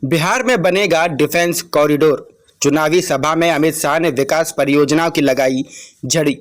बिहार में बनेगा defence corridor. चुनावी सभा में अमित शाह ने विकास परियोजनाओं की लगाई झड़ी।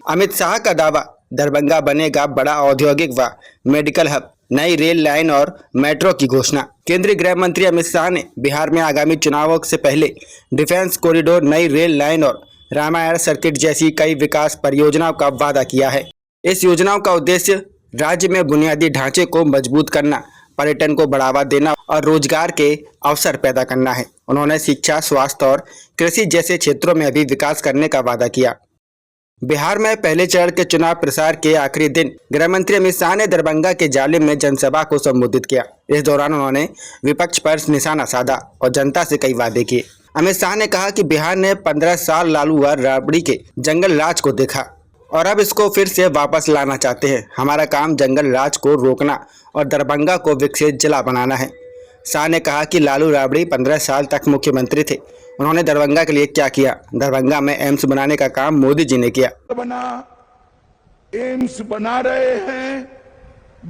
अमित शाह का दावा, दरभंगा बनेगा बड़ा औद्योगिक व मेडिकल हब। नई रेल लाइन और मेट्रो की घोषणा। केंद्रीय गृह मंत्री अमित शाह ने बिहार में आगामी चुनावों से पहले डिफेंस कॉरिडोर, नई रेल लाइन और रामायण सर्किट जैसी कई विकास परियोजनाओं का वादा किया है। इस योजनाओं का उद्देश्य राज्य में बुनियादी ढांचे को मजबूत करना, पर्यटन को बढ़ावा देना और रोजगार के अवसर पैदा करना है। उन्होंने शिक्षा, स्वास्थ्य और कृषि जैसे क्षेत्रों में भी विकास करने का वादा किया। बिहार में पहले चरण के चुनाव प्रचार के आखिरी दिन गृह मंत्री अमित शाह ने दरभंगा के जालिम में जनसभा को संबोधित किया। इस दौरान उन्होंने विपक्ष पर निशाना साधा और जनता से कई वादे किए। अमित शाह ने कहा कि बिहार ने 15 साल लालू व राबड़ी के जंगल राज को देखा और अब इसको फिर से वापस लाना चाहते हैं। हमारा काम जंगल राज को रोकना और दरभंगा को विकसित जिला बनाना है। शाह ने कहा कि लालू राबड़ी 15 साल तक मुख्यमंत्री थे। उन्होंने दरभंगा के लिए क्या किया? दरभंगा में एम्स बनाने का काम मोदी जी ने किया। एम्स बना रहे हैं।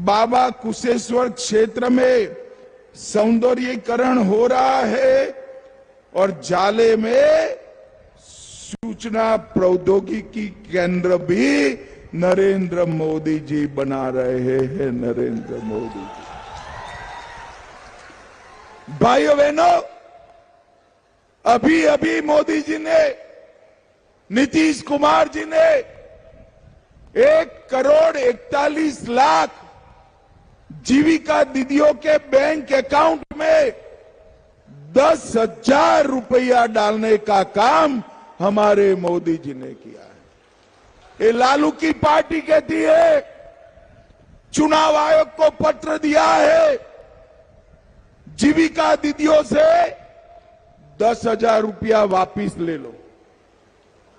बाबा कुशेश्वर क्षेत्र में सौंदर्यीकरण हो रहा है और जाले में सूचना प्रौद्योगिकी केंद्र भी नरेंद्र मोदी जी बना रहे हैं। नरेंद्र मोदी जी। भाइयों बहनों, अभी अभी मोदी जी ने, नीतीश कुमार जी ने 1,41,00,000 जीविका दीदियों के बैंक अकाउंट में 10,000 रुपया डालने का काम हमारे मोदी जी ने किया है। ये लालू की पार्टी कहती है, चुनाव आयोग को पत्र दिया है, जीविका दीदियों से 10,000 रुपया वापिस ले लो।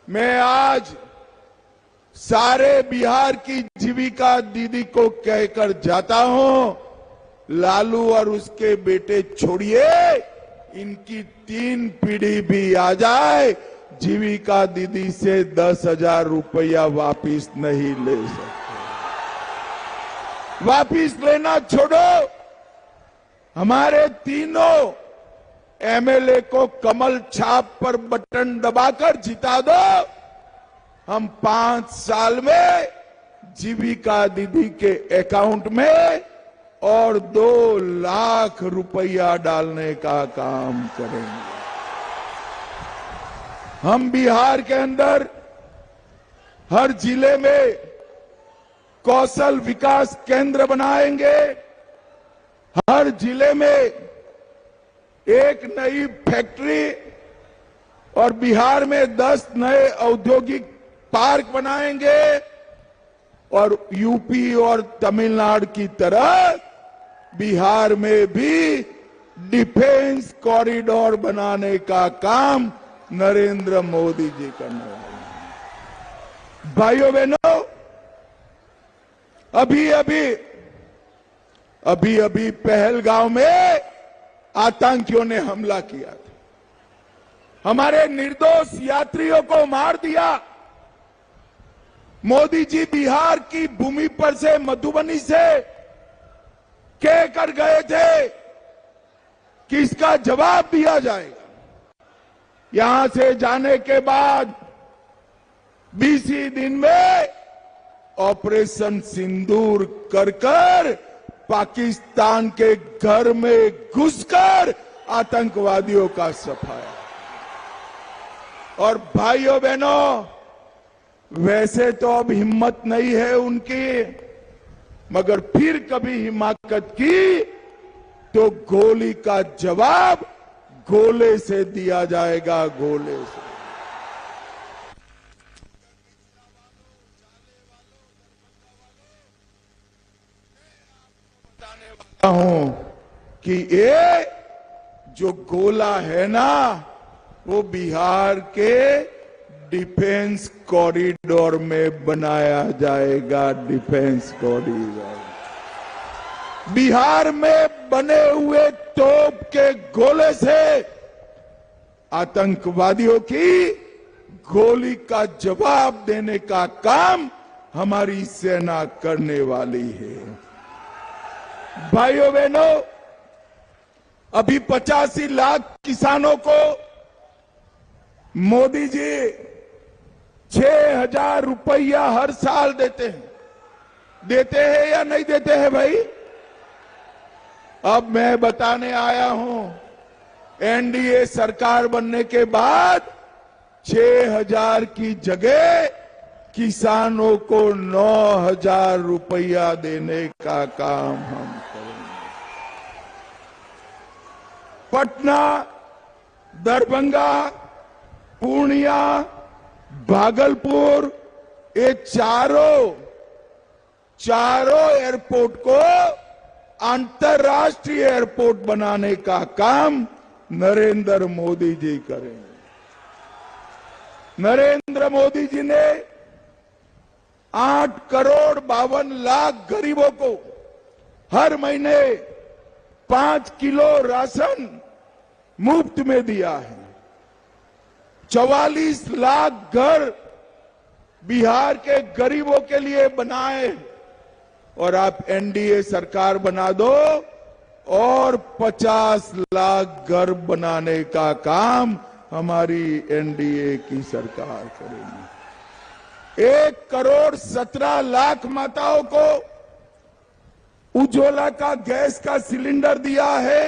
मैं आज सारे बिहार की जीविका दीदी को कहकर जाता हूं, लालू और उसके बेटे छोड़िए, इनकी 3 पीढ़ी भी आ जाए, जीविका दीदी से 10,000 रुपया वापिस नहीं ले सकते। वापिस लेना छोड़ो, हमारे तीनों एमएलए को कमल छाप पर बटन दबाकर जिता दो। हम 5 साल में जीविका दीदी के अकाउंट में और 2 लाख रुपया डालने का काम करेंगे। हम बिहार के अंदर हर जिले में कौशल विकास केंद्र बनाएंगे। हर जिले में एक नई फैक्ट्री और बिहार में 10 नए औद्योगिक पार्क बनाएंगे और यूपी और तमिलनाडु की तरह बिहार में भी डिफेंस कॉरिडोर बनाने का काम नरेंद्र मोदी जी करने वाले हैं। भाइयों बहनों, अभी अभी पहलगांव में आतंकियों ने हमला किया था, हमारे निर्दोष यात्रियों को मार दिया। मोदी जी बिहार की भूमि पर से, मधुबनी से कह कर गए थे कि इसका जवाब दिया जाएगा। यहां से जाने के बाद 20 ही दिन में ऑपरेशन सिंदूर कर पाकिस्तान के घर में घुसकर आतंकवादियों का सफाया। और भाइयों बहनों, वैसे तो अब हिम्मत नहीं है उनकी, मगर फिर कभी हिमाकत की तो गोली का जवाब गोले से दिया जाएगा। गोले से। हूं कि ये जो गोला है ना, वो बिहार के डिफेंस कॉरिडोर में बनाया जाएगा। डिफेंस कॉरिडोर बिहार में बने हुए तोप के गोले से आतंकवादियों की गोली का जवाब देने का काम हमारी सेना करने वाली है। भाइयों बहनों, अभी 85 लाख किसानों को मोदी जी 6,000 रुपया हर साल देते हैं या नहीं देते हैं भाई? अब मैं बताने आया हूं, एनडीए सरकार बनने के बाद 6,000 की जगह किसानों को 9,000 रुपया देने का काम हम करेंगे। पटना, दरभंगा, पूर्णिया, भागलपुर, ये चारों एयरपोर्ट को अंतर्राष्ट्रीय एयरपोर्ट बनाने का काम नरेंद्र मोदी जी करेंगे। नरेंद्र मोदी जी ने 8 करोड़ 52 लाख गरीबों को हर महीने 5 किलो राशन मुफ्त में दिया है। 44 लाख घर बिहार के गरीबों के लिए बनाए, और आप एनडीए सरकार बना दो और 50 लाख घर बनाने का काम हमारी एनडीए की सरकार करेगी। 1 करोड़ 17 लाख माताओं को उज्ज्वला का गैस का सिलेंडर दिया है।